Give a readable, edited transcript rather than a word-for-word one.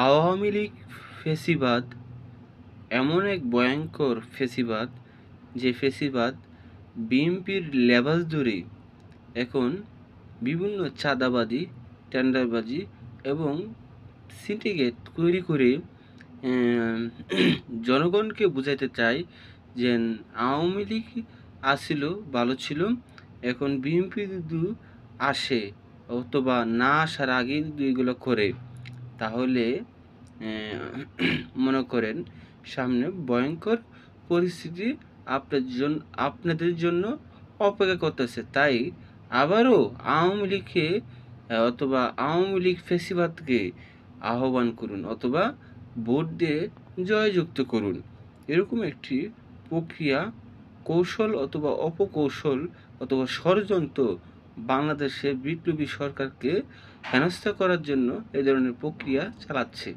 আওয়ামী লীগ ফ্যাসিবাদ এমন এক ভয়ঙ্কর ফ্যাসিবাদ, যে ফ্যাসিবাদ বিএনপির লেবাস ধরে এখন বিভিন্ন চাঁদাবাজি, টেন্ডারবাজি এবং সিন্ডিকেট তৈরি করে জনগণকে বুঝাইতে চায় যে আওয়ামী লীগ আসিল ভালো ছিল, এখন বিএনপি যদি আসে অথবা না আসার আগেই যদি এগুলো করে, তাহলে মনে করেন সামনে ভয়ঙ্কর পরিস্থিতি আপনাদের জন্য অপেক্ষা করতেছে। তাই আবারও আওয়ামী লীগকে অথবা আওয়ামী লীগ ফ্যাসিবাদকে আহ্বান করুন অথবা ভোট দিয়ে জয়যুক্ত করুন। এরকম একটি প্রক্রিয়া, কৌশল অথবা অপকৌশল অথবা ষড়যন্ত্র বাংলাদেশে বিপ্লবী সরকারকে হেনস্থা করার জন্য এ ধরনের প্রক্রিয়া চালাচ্ছে।